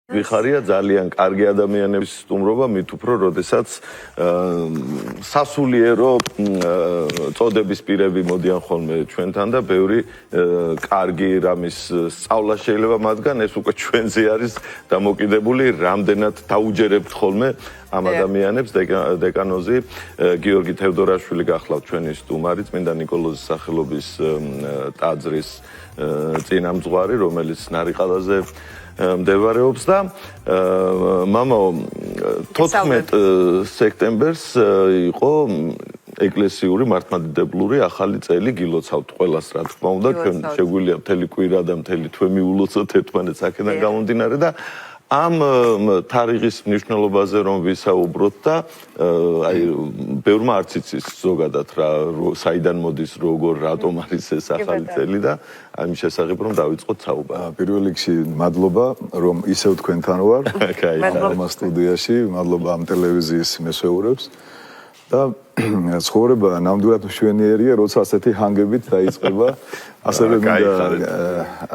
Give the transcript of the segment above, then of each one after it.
ვიხარია ძალიან კარგი ადამიანების სტუმრობა, მით უფრო, როდესაც სასულიერო წოდების პირები მოდიან ხოლმე ჩვენთან და ბევრი კარგი რამის სწავლა შეიძლება მათგან, ეს უკვე ჩვენზე არის დამოკიდებული, რამდენად დაუჯერებთ ხოლმე ამ ადამიანებს. დეკანოზი გიორგი თევდორაშვილი გახლავთ ჩვენი სტუმარი, წმინდა ნიკოლოზის სახელობის ტაძრის წინამძღვარი, რომელიც ნარიყალაზე მდებარეობს და მამაო 14 სექტემბერს იყო ეკლესიური მართლმადიდებლური ახალი წელი გილოცავთ ყველას რა თქმა უნდა ჩვენ შეგვიძლია მთელი კვირა და მთელი თვე მიულოცოთ ერთმანეთს აქედან გამომდინარე და ამ თარიღის მნიშვნელობაზე რომ ვისაუბროთ და აი ბევრმა არც იცის ზოგადად რა საიდან მოდის როგორ რატომ არის ეს ახალი წელი და ამის შესახებ რომ დავიწყოთ საუბარი. პირველ რიგში მადლობა რომ ისევ თქვენთან ვარ ამ სტუდიაში, მადლობა ამ ტელევიზიის მესვეურებს და ცხოვრება ნამდვილად მშვენიერია, როცა ასეთი ჰანგებით დაიწყება. ასევე მინდა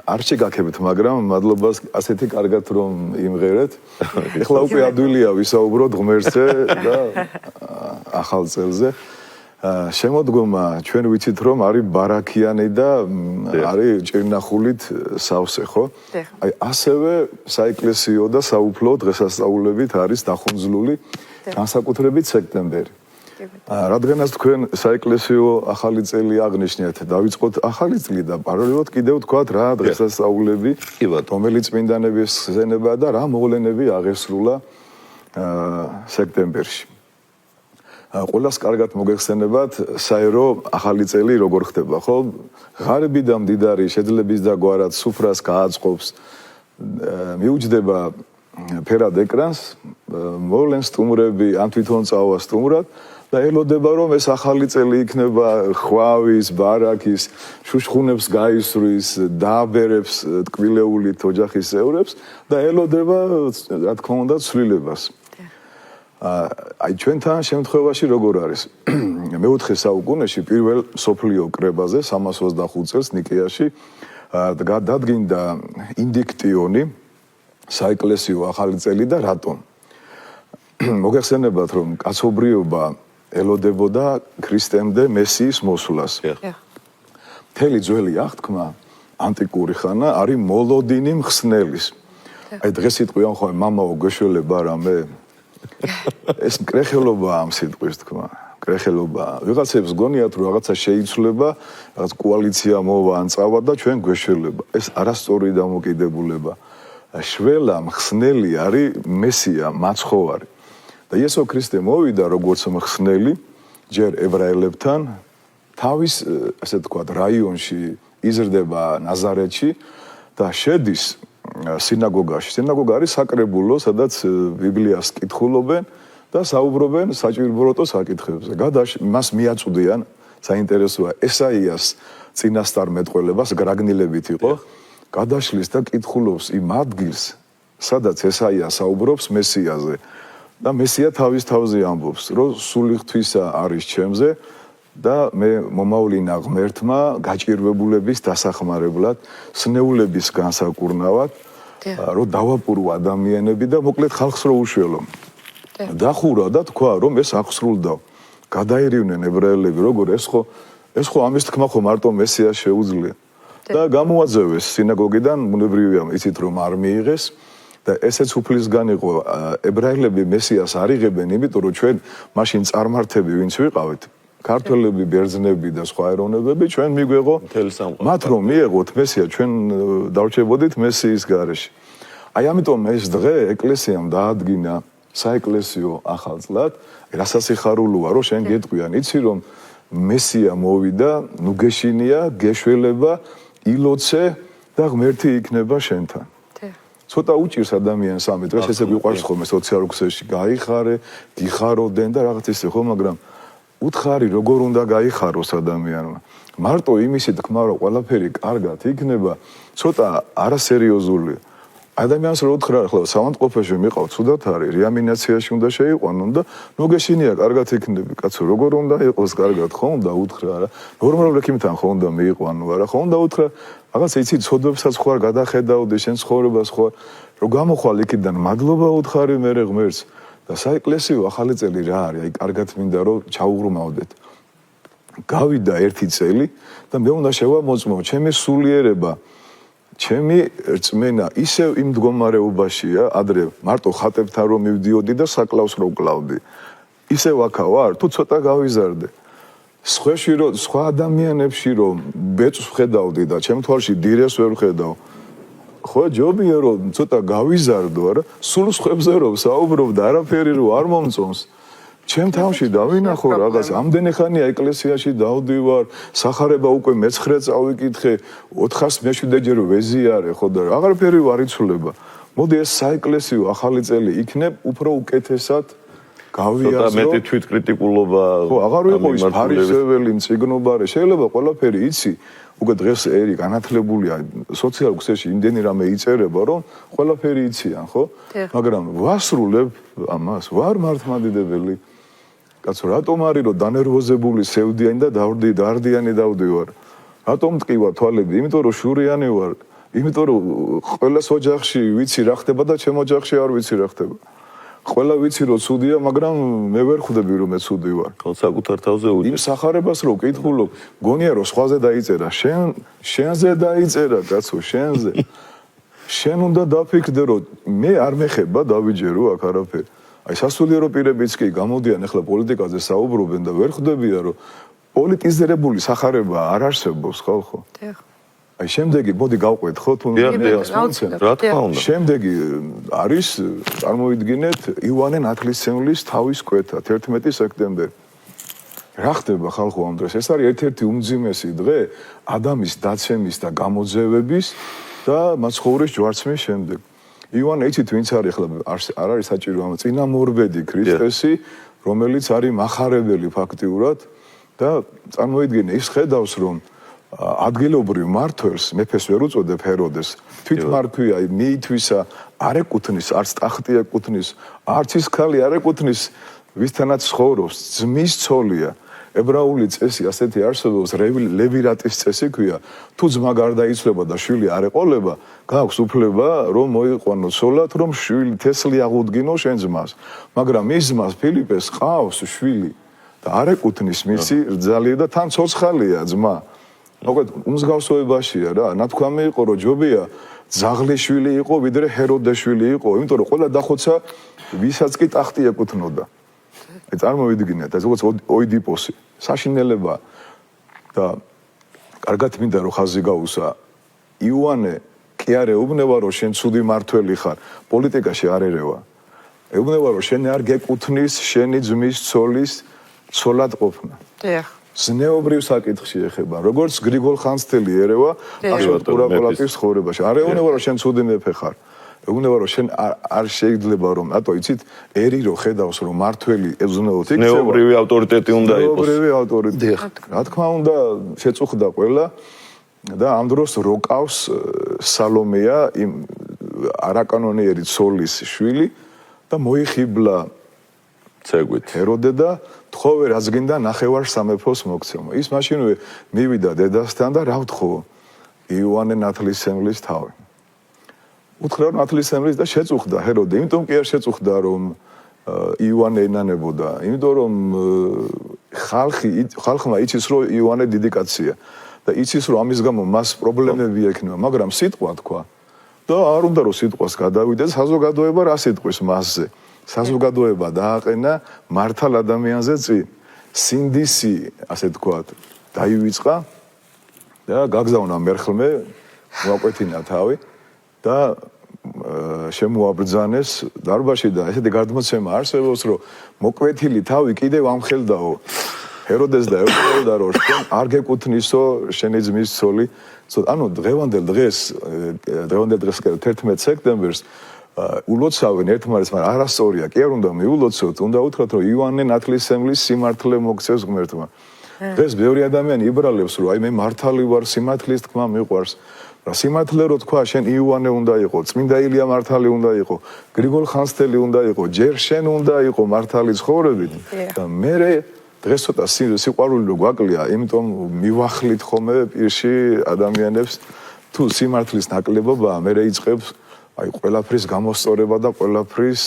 არ შეგაქებთ, მაგრამ მადლობას ასეთი კარგად რომ იმღერეთ. ეხლა უკვე ადვილია ვისაუბროთ ღმერთზე და ახალ წელზე. შემოდგომა ჩვენ ვიცით რომ არის ბარაქიანი და არის ჭირნახულით სავსე, ხო? აი ასევე საეკლესიო და საუფლო დღესასწაულებით არის დახუნძლული განსაკუთრებით სექტემბერი. რადგანაც თქვენ საეკლესიო ახალი წელი აღნიშნეთ, დავიწყოთ ახალი წელი და პარალელურად კიდევ თქვათ რა დღესასწაულები, რომელიც წმინდანების ხსენება და რა მოვლენები აღესრულა სექტემბერში. ყველას კარგად მოგეხსენებათ, საერო ახალი წელი როგორ ხდება, ხო? ღარიბი და მდიდარი შეძლების და გვარად სუფრას გააწყობს, მიუჯდება ფერად ეკრანს, მოვლენს სტუმრები, ან თვითონ წავა სტუმრად და ელოდება რომ ეს ახალი წელი იქნება ხვავის, ბარაქის, შუშხუნებს გაისვრის, დააბერებს ტკბილეულით ოჯახის წევრებს და ელოდება რა თქმა უნდა ცვლილებას. აი ჩვენთან შემთხვევაში როგორ არის? მეოთხე საუკუნეში პირველ მსოფლიო კრებაზე 325 წელს ნიკეაში დადგინდა ინდიქტიონი საეკლესიო ახალი წელი და რატომ? მოგეხსენებათ რომ კაცობრიობა ელოდებოდა ქრისტემდე მესიის მოსვლას. მთელი ძველი აღთქმა ანტიკური ხანა არის მოლოდინი მხსნელის. აი დღეს იტყვიან ხოლმე მამაო გეშველება რამე? ეს კრეხელობაა ამ სიტყვის თქმა. კრეხელობა. ვიღაცებს გონიათ რომ რაღაცა შეიცვლება, რაღაც კოალიცია მოვა ან წავა და ჩვენ გვეშველება. ეს არასწორი დამოკიდებულება. შველა მხსნელი არის მესია, მაცხოვარი. და იესო ქრისტე მოვიდა როგორც მხსნელი ჯერ ებრაელებთან თავის ასე თქვათ რაიონში იზრდება ნაზარეთში და შედის სინაგოგაში. სინაგოგა არის საკრებულო, სადაც ბიბლიას კითხულობენ და საუბრობენ საჭირობროტო საკითხებზე. მას მიაწვდიან, საინტერესოა, ესაიას წინასწარმეტყველებას გრაგნილებით იყო, გადაშლის და კითხულობს იმ ადგილს, სადაც ესაია საუბრობს მესიაზე. და მესია თავის თავზე ამბობს, რომ სული ღვთისა არის ჩემზე და მე მომავლინა ღმერთმა გაჭირვებულების დასახმარებლად, სნეულების განსაკურნავად, რომ დავაპურო ადამიანები და მოკლედ ხალხს რო უშველო. დახურა და თქვა, რომ ეს აღსრულდა. გადაერივნენ ებრაელები, როგორ ეს ხო ამის თქმა ხო მარტო მესიას შეუძლია. და გამოაძევეს სინაგოგიდან, ბუნებრივია, იცით რომ არ მიიღეს. და ესეც უფლისგან იყო ებრაელები მესიას არ იღებენ, იმიტომ რომ ჩვენ მაშინ წარმართები ვინც ვიყავით, ქართველები, ბერძნები და სხვა ეროვნებები, ჩვენ მიგვეღო მათ რომ მიეღოთ მესია, ჩვენ დავრჩებოდით მესიის გარეშე. აი ამიტომ ეს დღე ეკლესიამ დაადგინა საეკლესიო ახალწლად, რასასიხარულოა, რომ შენ გეტყვიან, იცი რომ მესია მოვიდა, ნუ გეშინია, გეშველება, ილოცე და ღმერთი იქნება შენთან. ცოტა უჭირს ადამიანს ამით, დღეს ესე გვიყვარს ხოლმე სოციალურ ქსელში, გაიხარე, გიხაროდენ და რაღაც ისე ხო, მაგრამ უთხარი როგორ უნდა გაიხაროს ადამიანმა. მარტო იმისი თქმა რომ ყველაფერი კარგად იქნება, ცოტა არასერიოზულია. ადამიანს რო უთხრა ახლა სამანტყოფაში მიყავ ცუდად არის რეამინაციაში უნდა შეიყვანონ და ნუ გეშინია კარგად იქნები კაცო როგორ უნდა იყოს კარგად ხო უნდა უთხრა არა ნორმალურ ექიმთან ხო უნდა მიიყვანო არა ხო უნდა უთხრა რაღაც იცი ცოდვებსაც ხო არ გადახედავდი შენ ცხოვრებას ხო რო გამოხვალ იქიდან მადლობა უთხარი მე ღმერთს და საეკლესიო ახალი წელი რა არის აი კარგად მინდა რომ ჩაუღრმავდეთ გავიდა ერთი წელი და მე უნდა შევამოწმო ჩემი სულიერება ჩემი რწმენა ისევ იმ მდგომარეობაშია ადრე მარტო ხატებთან რომ მივდიოდი და საკლავს რო ვკლავდი ისევ აქა ვარ თუ ცოტა გავიზარდე სხვა ადამიანებში რომ ბეწს ვხედავდი და ჩემ თვალში დირეს ვერ ვხედავ ხო ჯობია რომ ცოტა გავიზარდო არა სულ სხვებზე რომ საუბრობ და არაფერი რო არ მომწონს ჩემ თავში დავინახო რაღაც ამდენი ხანია ეკლესიაში დავდივარ სახარება უკვე მე-9 წავიკითხე 407-ჯერ ვეზიარე ხო და აღარაფერი არ იცვლება მოდი ეს საეკლესიო ახალი წელი იქნებ უფრო უკეთესად გავიაზრო და მეტი თვითკრიტიკულობა ხო აღარ ვიყო ის ფარისეველი მწიგნობარე შეიძლება ყველაფერი იცი უკვე დღეს ერი განათლებულია სოციალურ ქსელში იმდენი რამე იწერება რომ ყველაფერი იციან ხო მაგრამ ვასრულებ ამას ვარ მართლმადიდებელი კაცო რატომ არის რომ დანერვოზებული სევდიანი და დარდიანი დავდივარ რატომ მტკივა თვალები იმიტომ რომ შურიანი ვარ იმიტომ რომ ყველას ოჯახში ვიცი რა ხდება და ჩემ ოჯახში არ ვიცი რა ხდება ყველა ვიცი რომ ცუდია მაგრამ მე ვერ ხვდები რომ მე ცუდი ვარ საკუთარ თავზე უჭი იმ სახარებას რო ვკითხულობ გონია რომ სხვაზე დაიწერა შენზე დაიწერა კაცო შენზე შენ უნდა დაფიქრდე რომ მე არ მეხება დავიჯერო აქ არაფერი აი სასულიერო პირებიც კი გამოდიან ახლა პოლიტიკაზე საუბრობენ და ვერ ხვდებიან რომ პოლიტიზირებული სახარება არ არსებობს ხო? აი შემდეგი მოდი გავყვეთ ხო თუ რა თქმა უნდა შემდეგი არის წარმოიდგინეთ იოანე ნათლისმცემლის თავის კვეთა 11 სექტემბერი რა ხდება ხალხო ამ დროს ეს არის ერთ-ერთი უმძიმესი დღე ადამიანის დაცემის და გამოძევების და მაცხოვრის ჯვარცმის შემდეგ იოანე იცით ვინც არის ახლა არ არის საჭირო ამ წინამორბედი ქრისტესი რომელიც არის מחარებელი ფაქტიურად და წარმოიდგინე ის ხედავს რომ ადგილობრივ მართველს მეფეს ვერ უწოდებ ჰეროდეს თვითმარქვია მიითვისა არ ეკუთვნის არც ტახტი ეკუთვნის არც ის ქალი არ ეკუთვნის ვისთანაც ცხოვრობს ძმის ცოლია ებრაული წესი ასეთი არსებობს ლევირატის წესი ქვია თუ ძმა გარდაიცვლება და შვილი არ ეყოლება გაქვს უფლება რომ მოიყვანო ცოლად რომ შვილი თესლი აღუდგინო შენ ძმას მაგრამ ის ძმას ფილიპეს ყავს შვილი და არ ეკუთვნის მისი რძალია და თან ცოცხალია ძმა მოკლედ უმსგავსოებაშია რა ნათქვამი იყო რომ ჯობია ძაღლიშვილი იყო ვიდრე ჰეროდეშვილი იყო იმიტომ რომ ყველა დახოცა ვისაც კი ტახტი ეკუთვნოდა აი წარმოვიდგინეთ ეს როგორც ოიდიპოსი საშინელება და კარგად მინდა რომ ხაზი გაუსვა იოანე კი არ ეუბნება რომ შენ ცუდი მართველი ხარ პოლიტიკაში არ ერევა ეუბნება რომ შენ არ გეკუთვნის შენი ძმის ცოლის ცოლად ყოფნა ზნეობრივ საკითხში ეხება როგორც გრიგოლ ხანძთელი ერევა აშოტ ყურაპალატის ცხოვრებაში არ ეუბნება რომ შენ ცუდი მეფე ხარ ეუბნება რომ შენ არ შეიძლება რომ ატო იცით ერი რო ხედავს რომ მართველი ეზნეოთ იქნება ზნეობრივი ავტორიტეტი უნდა იყოს ზნეობრივი ავტორიტეტი რა თქმა უნდა შეწუხდა ყველა და ამ დროს როკავს სალომეა იმ არაკანონიერი ცოლის შვილი და მოიხიბლა ცეგვით ჰეროდე და თხოვე რაც გინდა ნახევარ სამეფოს მოგცემო ის მაშინვე მივიდა დედასთან და რა ვთხოვო იოანე ნათლისმცემლის თავი უთხრა ნათლისმცემლის და შეწუხდა ჰეროდე იმიტომ კი არ შეწუხდა რომ იოანე ენანებოდა იმიტომ რომ ხალხმა იცის რომ იოანე დიდი კაცია და იცის რომ ამის გამო მას პრობლემები ექნება მაგრამ სიტყვა თქვა და არ უნდა რომ სიტყვას გადავიდეს საზოგადოება რა სიტყვის მასზე საზოგადოება დააყენა მართალ ადამიანზე წინ სინდისი ასე თქვათ დაივიწყა და გაგზავნა მერხლმე მოაკვეთინა თავი და შემოაბრძანეს დარბაზში და ესეთი გადმოცემა არსებობს რომ მოკვეთილი თავი კიდევ ამხელდაო ჰეროდეს და ეუბნება რომ შენ არ გეკუთვნისო შენი ძმის ცოლი ანუ დღევანდელ დღეს 11 სექტემბერს ულოცავენ ერთმანეთს, მაგრამ არასწორია, კი არ უნდა მიულოცოთ, უნდა უთხრათ, რომ იოანე ნათლისმცემლის სიმართლე მოგცეს ღმერთმა. დღეს ბევრი ადამიანი იბრალებს, რომ აი მე მართალი ვარ, სიმართლის თქმა მიყვარს რა სიმართლე რო თქვა, შენ იოანე უნდა იყო, წმინდა ილია მართალი უნდა იყო, გრიგოლ ხანძთელი უნდა იყო, ჯერ შენ უნდა იყო მართალი ცხოვრებით და მე დღეს ცოტა სიყვარული რო გვაკლია, იმიტომ მივახლით ხოლმე პირში ადამიანებს თუ სიმართლის ნაკლებობაა, მე იწყებს აი ყველაფრის გამოსწორება და ყველაფრის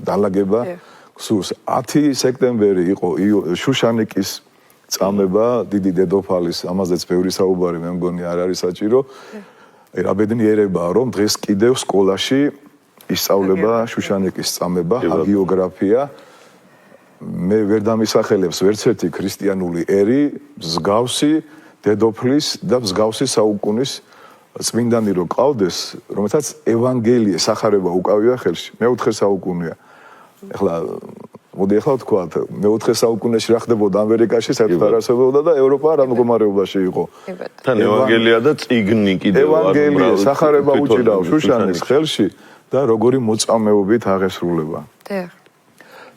დალაგება გსურს. 10 სექტემბერი იყო შუშანიკის წამება, დიდი დედოფალის, ამაზეც ბევრი საუბარი მე მგონი არ არის საჭირო. რა ბედნიერებაა, რომ დღეს კიდევ სკოლაში ისწავლება შუშანიკის წამება, ჰაგიოგრაფია. მე ვერ დამისახელებს ვერც ერთი ქრისტიანული ერი, მსგავსი დედოფლის და მსგავსი საუკუნის წმინდანი რო ყავდეს, რომელსაც ევანგელие სახარება უკავია ხელში. მეოთხე საუკუნეა. ეხლა მოდი ახლა ვთქვათ, მეოთხე საუკუნეში რა ხდებოდა ამერიკაში, საერთოდ არ არსებობდა და ევროპა რა მდგომარეობაში იყო. თან ევანგელია და წიგნი კიდევ ევანგელие სახარება უჭირავს შუშანის ხელში და როგორი მოწამეობით აღესრულება.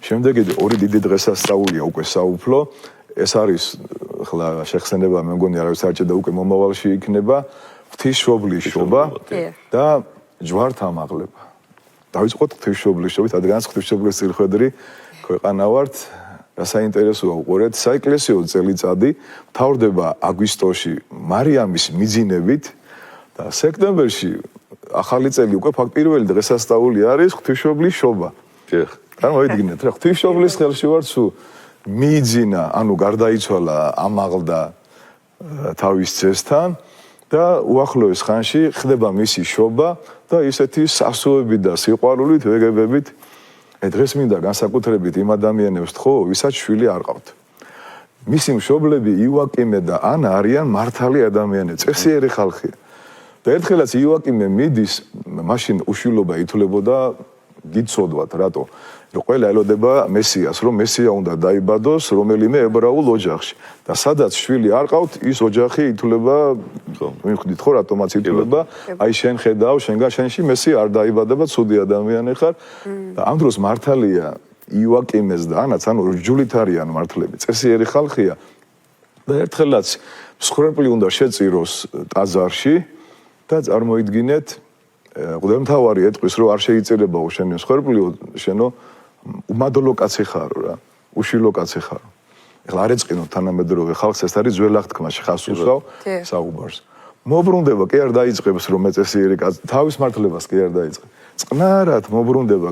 შემდეგ ორი დიდი დღესასწაულია უკვე საუფლო. ეს არის ახლა შეხსენება, მე მგონი არავის არ ჭირდა, უკვე მომავალში იქნება ღვთისმშობლის შობა და ჯვართამაღლება. დავიწყოთ ღვთისმშობლის შობით, რადგანაც ღვთისმშობლის წილხვედრი ქვეყანა ვართ, რა საინტერესოა უყურეთ, საეკლესიო წელიწადი მთავრდება აგვისტოში მარიამის მიძინებით და სექტემბერში ახალი წელი უკვე პირველი დღესასწაული არის ღვთისმშობლის შობა. წარმოვიდგინეთ რა, ღვთისმშობლის ხელში ვარ სულ მიიძინა, ანუ გარდაიცვალა, ამაღლდა თავის ძესთან და უახლოეს ხანში ხდება მისი შობა და ისეთი სასოებით და სიყვარულით ვეგებებით დღეს მინდა განსაკუთრებით იმ ადამიანებს თხოვ, ვისაც შვილი არ ყავთ. მისი მშობლები იოაკიმე და ანა არიან მართალი ადამიანები, წესიერი ხალხია. და ერთხელაც იოაკიმე მიდის, მაშინ უშვილობა ითვლებოდა გიცოდვათ, რატო? რომ ყველა ელოდება მესიას, რომ მესია უნდა დაიბადოს რომელიმე ებრაულ ოჯახში. და სადაც შვილი არ ყავთ, ის ოჯახი ითვლება, მიხვდით ხო, რატომაც ითვლება, აი შენ ხედავ, შენგან შენში მესია არ დაიბადება, ცუდი ადამიანი ხარ. და ამ დროს მართალია იოაკიმეს და ანაც, ანუ რჯულით არიან მართლები, წესიერი ხალხია. და ერთხელაც მსხვერპლი უნდა შეწიროს ტაძარში და წარმოიდგინეთ, მღვდელმთავარი ეტყვის, რომ არ შეიწერებაო შენი მსხვერპლიო, შენო უმადლო კაცი ხარო რა, უშვილო კაცი ხარო. ეხლა არ ეწყინოთ თანამედროვე ხალხს, ეს არის ძველად თქმაში ხას უსვავ საუბარს. მოbrunდება, კი არ დაიწყებს რომ მეწესიერი კაცი, თავის მართლებას კი არ დაიწყებს. წყნარად მოbrunდება,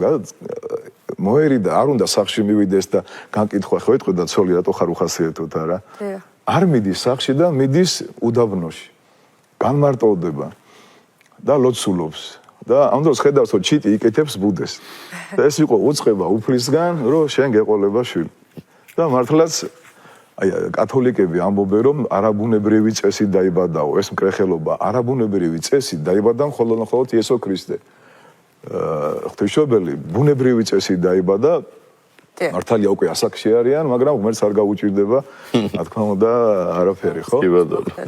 მოერიდა, არ უნდა სახლში მივიდეს და განკითხვა ხო ეთქვი და ცოლი რატო ხარ უხასიათოთ არა? არ მიდის სახლში და მიდის უდაბნოში. განმარტოვდება და ლოცულობს. და ამ დროს ხედავს, რომ ჩიტი იკეთებს ბუდეს. და ეს იყო უწყება უფლისგან, რომ შენ გეყოლება შვილი. და მართლაც აი კათოლიკები ამბობენ, რომ არაბუნებრივი წესი დაიბადაო, ეს მკრეხელობა, არაბუნებრივი წესი დაიბადა მხოლოდ იესო ქრისტე. ღვთისმშობელი ბუნებრივი წესი დაიბადა, მართალია უკვე ასაკში არიან, მაგრამ ღმერთს არ გაუჭირდება, რა თქმა უნდა, არაფერი, ხო?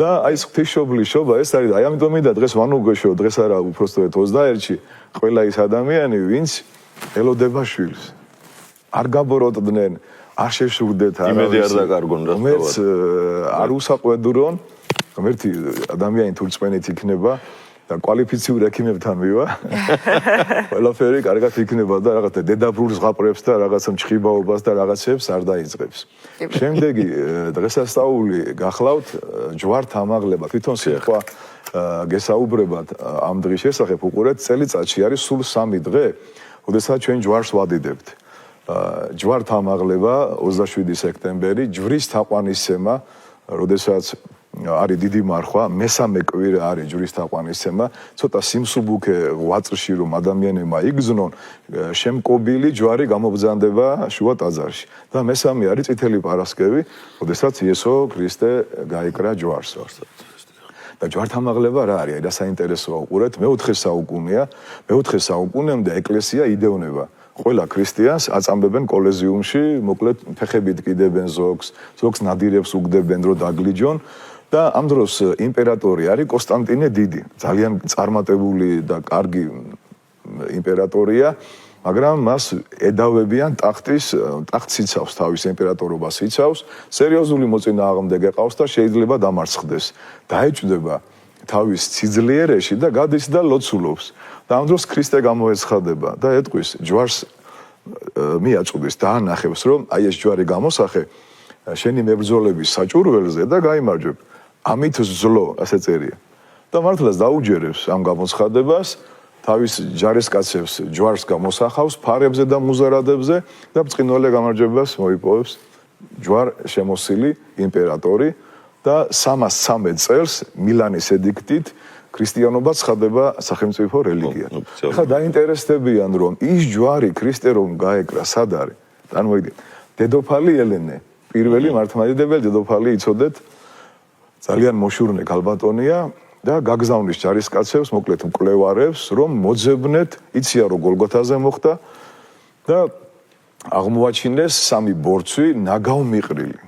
და აი ეს ღვთისმშობლის შობა ეს არის, აი ამიტომ მინდა დღეს ვანუგეშო, დღეს არა, უბრალოდ 21-ში ყველა ის ადამიანი, ვინც ელოდება შვილს. არ გაბოროტდნენ, არ შეშურდეთ არა. იმედი არ დაკარგონ რა. ღმერთს არ უსაყვედურონ, ღმერთი ადამიანი თუ რწმენით იქნება და კვალიფიციურ ექიმებთან მივა. ყველაფერი კარგად იქნება და რაღაცა დედაბრულ ზღაპრებს და რაღაცა მჭხიბაობას და რაღაცებს არ დაიწყებს. შემდეგი დღესასწაული გახლავთ ჯვართამაღლება. თვითონ სიტყვა გესაუბრებათ ამ დღის შესახებ, უყურეთ, წელიწადში არის სულ 3 დღე, როდესაც ჩვენ ჯვარს ვადიდებთ. ჯვართამაღლება 27 სექტემბერი, ჯვრის თაყვანისცემა, როდესაც არის დიდი მარხვა, მესამე კვირა არის ჯვრის თაყვანისცემა, ცოტა სიმსუბუქე ღვაწლში რომ ადამიანებმა იგზნონ, შემკობილი ჯვარი გამობრძანდება შუა ტაძარში. და მესამე არის წითელი პარასკევი, როდესაც იესო ქრისტე გაიკრა ჯვარს. და ჯვართამაღლება რა არის? აი რა საინტერესოა უყურეთ, მეოთხე საუკუნეა, მეოთხე საუკუნემდე ეკლესია იდეონება. ყველა ქრისტიანს აწამბებენ კოლეზიუმში, მოკლედ ფეხებით კიდებენ ზოგს ნადირებს უგდებენ, რომ დაგლიჯონ და ამ დროს იმპერატორი არის კონსტანტინე დიდი, ძალიან წარმატებული და კარგი იმპერატორია, მაგრამ მას ედავებიან ტახტს იცავს, თავის იმპერატორობას იცავს, სერიოზული მოწინააღმდეგე ყავს და შეიძლება დამარცხდეს. დაეჭვდება თავის სიძლიერეში და გადის და ლოცულობს. და ამ დროს ქრისტე გამოეცხადება და ეტყვის ჯვარს მიაწვდის და ანახებს რომ აი ეს ჯვარი გამოსახე შენი მებრძოლების საჭურველზე და გაიმარჯვებ. ამით ზლო, ასე წერია. და მართლაც დაუჯერებს ამ გამოცხადებას თავის ჯარისკაცებს ჯვარს გამოსახავს ფარებზე და მუზარადებზე და ბრწყინვალე გამარჯვებას მოიპოვებს ჯვარ შემოსილი იმპერატორი და 313 წელს მილანის ედიქტით ქრისტიანობა ცხადდება სახელმწიფო რელიგიად. ხა დაინტერესდებიან რომ ის ჯვარი ქრისტე რომ გაეკრა სად არის? წარმოიდგინე დედოფალი ელენე პირველი მართლმადიდებელი დედოფალი იცოდეთ ძალიან მოშურნე ქალბატონია და გაგზავნის ჯარისკაცებს, მოკლედ მკვლევარებს, რომ მოძებნეთ, იციან რომ გოლგოთაზე მოხდა და აღმოაჩინეს 3 ბორცვი ნაგავმიყრილი.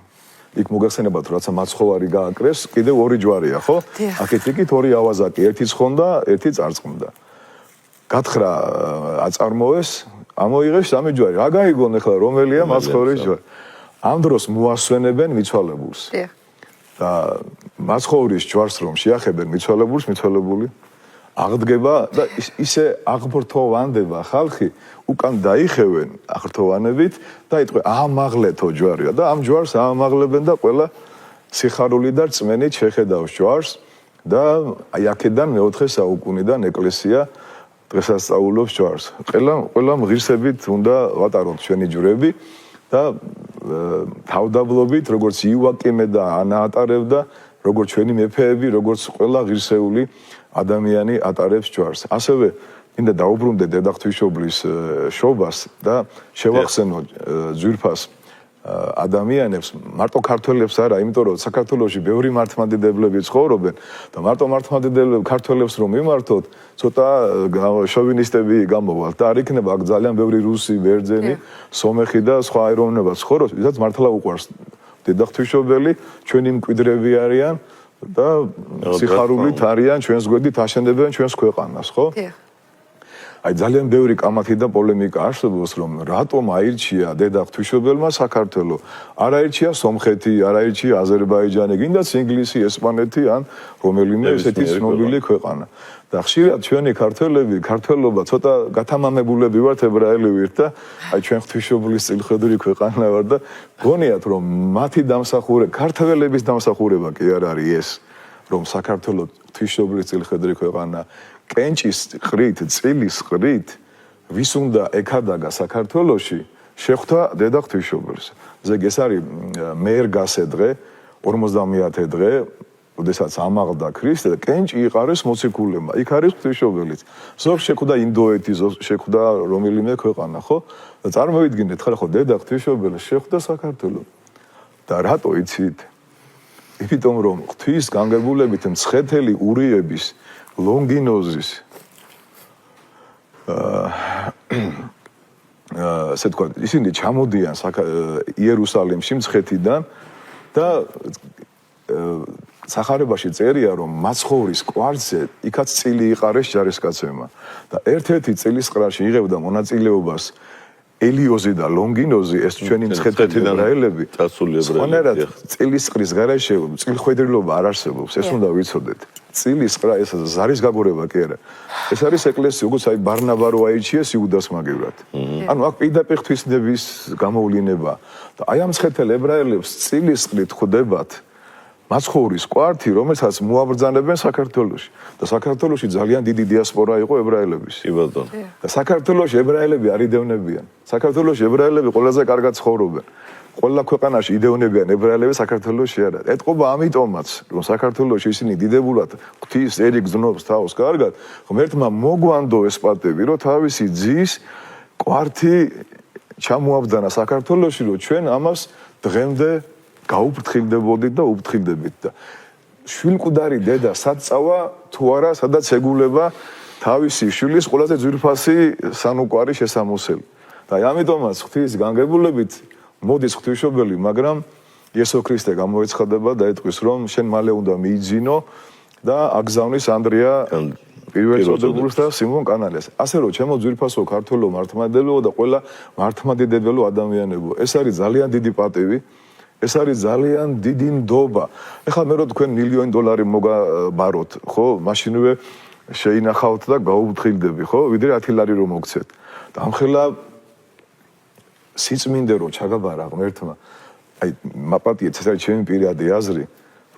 იქ მოგახსენებათ, რაცა მაცხოვარი გააკრეს, კიდევ 2 ჯვარია, ხო? აქეთ იქით 2 ავაზაკი, ერთი ცხონდა, ერთი წარწყმდა. გათხრა აწარმოეს, ამოიღეს 3 ჯვარი. რა გაიგონ ახლა რომელია მაცხოვრის ჯვარი? ამ დროს მოასვენებენ მიცვალებულს. და მაცხოვრის ჯვარს რომ შეახებენ მიცვალებულს, მიცვალებული აღდგება და ისე აღბრთოვანდება ხალხი, უკან დაიხევენ აღრთოვანებით და იტყვე ამაღლეთო ჯვარია და ამ ჯვარს აამაღლებენ და ყველა სიხარული და რწმენით შეხედავს ჯვარს და აი აქედან მე-4 საუკუნიდან ეკლესია დღესასწაულობს ჯვარს. ყველა მღირსებით უნდა ვატაროთ ჩვენი ჯვრები და თავდაბლობით, როგორც იუაკიმე და ანა ატარებდა, როგორც ჩვენი მეფეები, როგორც ყველა ღირსეული ადამიანი ატარებს ჯვარს. ასევე მინდა დაუბრუნდე დედა ღვთისმშობლის შობას და შევახსენო ძვირფას ადამიანებს, მარტო ქართველებს არა, იმიტომ რომ საქართველოში ბევრი მართლმადიდებლები ცხოვრობენ და მარტო მართლმადიდებლები ქართველებს რომ მიმართოთ, ცოტა შოვინისტები გამოვალთ და არ იქნება აქ ძალიან ბევრი რუსი, ბერძენი, სომეხი და სხვა ეროვნება ცხოვრობს, ვისაც მართლა უყვარს დედა ღვთისმშობელი, ჩვენი მკვიდრები არიან და სიხარულით არიან ჩვენს გვერდით აშენებენ ჩვენს ქვეყანას, ხო? აი ძალიან ბევრი კამათი და პოლემიკა არსებობს რომ რატომ აირჩია დედა ღვთისმშობელმა საქართველო არ აირჩია სომხეთი არ აირჩია აზერბაიჯანი გინდაც ინგლისი ესპანეთი ან რომელიმე ესეთი ცნობილი ქვეყანა და ხშირად ჩვენი ქართველები ქართველობა ცოტა გათამამებულები ვართ ებრაელი ვართ და აი ჩვენ ღვთისმშობლის წილხედური ქვეყანა ვარ და გონიათ რომ მათი დამსახურება ქართველების დამსახურება კი არ არის ეს რომ საქართველოს ღვთისმშობლის წილხედური ქვეყანა კენჭის ყრით, წილის ყრით, ვის უნდა ეკადაგა საქართველოში, შეხვდა დედა ღვთისმშობელს. ზეგ ეს არის მეერგასე დღე, 50-ე დღე, როდესაც ამაღლდა ქრისტე და კენჭი იყარეს მოციქულებმა. იქ არის ღვთისმშობელიც. ზოგ შეხვდა ინდოეთი, ზოგ შეხვდა რომელიმე ქვეყანა, ხო? და წარმოვიდგინეთ, ხო, დედა ღვთისმშობელი შეხვდა საქართველოს. და რატო იცით? იმიტომ რომ ღვთის განგებულებით მცხეთელი ურიების ლონგინოზის ასე თქვა ისინი ჩამოდიან იერუსალიმში მცხეთიდან და სახარებაში წერია რომ მაცხოვრის კვართზე იქაც წილი იყარეს ჯარისკაცებმა და ერთ-ერთი წილის ყრაში იღებდა მონაწილეობას ელიოზი და ლონგინოზი ეს ჩვენი მცხეთელი ებრაელები წასული ებრაელები წილის ყრის გარეშე წილხვედრილობა არ არსებობს ეს უნდა ვიცოდეთ წილის ყრა ეს ზარის გაგორება კი არა ეს არის ეკლესია როგორც აი ბარნაბა რო აირჩიეს იუდას მაგივრად ანუ აქ პირდაპირ ღვთისნების გამოვლინება და აი ამ მცხეთელ ებრაელებს წილის ყრით ხვდებათ მაცხოვრის კვართი რომელსაც მოაბრძანებენ საქართველოში და საქართველოში ძალიან დიდი დიასპორა იყო ებრაელების კი ბატონო და საქართველოში ებრაელები არ იდევნებიან საქართველოში ებრაელები ყველაზე კარგად ცხოვრობენ ყველა ქვეყანაში იდევნებიან ებრაელები საქართველოში არა ეთყობა ამიტომაც რომ საქართველოში ისინი დიდებულად ღვთის ერი გზნობს თავს კარგად ღმერთმა მოგვანდო ეს პატევი რომ თავისი ძის კვართი ჩამოაბრძანა საქართველოში რომ ჩვენ ამას დღემდე გაუფრთხილდებოდით და უფრთხილდებით და შვილმკვდარი დედა სად წავა თუ არა სადაც ეგულება თავისი შვილის ყველაზე ძვირფასი სანუკვარი შესამოსელი და ამიტომაც ღვთის განგებულებით მოდის ღვთისმშობელი მაგრამ იესო ქრისტე გამოეცხადება და ეტყვის რომ შენ მალე უნდა მიიძინო და აგზავნის ანდრია პირველ წოდებულს და სიმონ კანალეს ასე რომ ჩემო ძვირფასო ქართველო მართლმადიდებელო და ყველა მართლმადიდებელო ადამიანებო ეს არის ძალიან დიდი პატივი ეს არის ძალიან დიდი ნდობა. ეხლა მე რო თქვენ $1,000,000 მოგაბაროთ, ხო? მაშინვე შეინახავთ და გაუფრთხილდები, ხო? ვიდრე $10,000 რომ მოგცეთ. და ამხელა სიწმინდე რომ ჩაგაბარა ღმერთმა, აი მაპატიეთ, ეს არის ჩემი პირადი აზრი,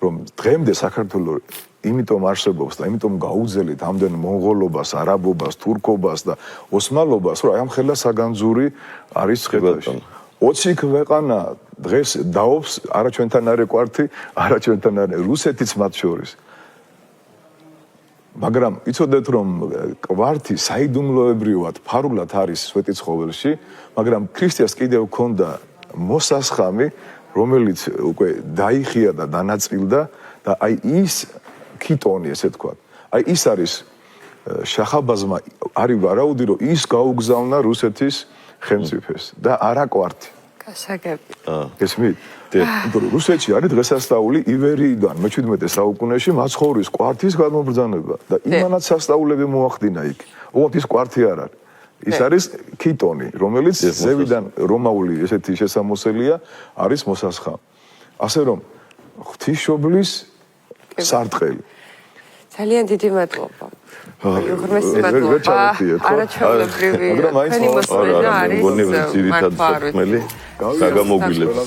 რომ დღემდე საქართველოს იმიტომ არსებობს და იმიტომ გაუძელით ამდენ მონღოლობას, არაბობას, თურქობას და ოსმალობას, რომ აი ამხელა საგანძური არის ხედავში. 20 ქვეყანა დღეს დაობს არა ჩვენთან არის კვართი, არა ჩვენთან არის რუსეთიც მათ შორის. მაგრამ იცოდეთ რომ კვართი საიდუმლოებრივად ფარულად არის სვეტიცხოველში, მაგრამ ქრისტეს კიდევ ჰქონდა მოსასხამი, რომელიც უკვე დაიხია და დანაწილდა და აი ის ქიტონი ესე თქვა. აი ის არის შახაბაზმა არის ვარაუდი რომ ის გაუგზავნა რუსეთის ხელმწიფეს და არა კვართი. გასაგები. გესმით? იმიტომ რომ რუსეთში არის დღესასწაული ივერიიდან მე-17 საუკუნეში მაცხოვრის კვართის გამობრძანება და იმანაც სასწაულები მოახდინა იქ. ოღონდ ის კვართი არ არის. ის არის ქიტონი, რომელიც ზევიდან რომაული ესეთი შესამოსელია, არის მოსასხამი. ასე რომ ღვთისმშობლის სარტყელი. ძალიან დიდი მადლობა. უღრმესი მადლობა. არაჩვეულებრივი. მაგრამ მაინც მოსმენა არის ძირითად საქმელი საგამოგვილებს.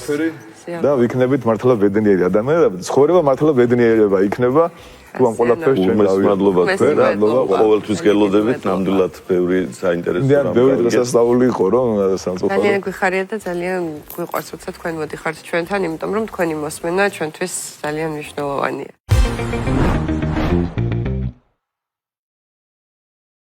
და ვიქნებით მართლა ბედნიერი ადამიანები, ცხოვრება მართლა ბედნიერება იქნება. თუ ამ ყველაფერს ჩვენ მადლობა თქვენ და ყოველთვის გელოდებით ნამდვილად ბევრი საინტერესო რამე. და ბევრი დღესასწაული იყო რომ სამწუხაროდ. ძალიან გვიხარია და ძალიან გვიყვარს როცა თქვენ მოდიხართ ჩვენთან, იმიტომ რომ თქვენი მოსმენა ჩვენთვის ძალიან მნიშვნელოვანია.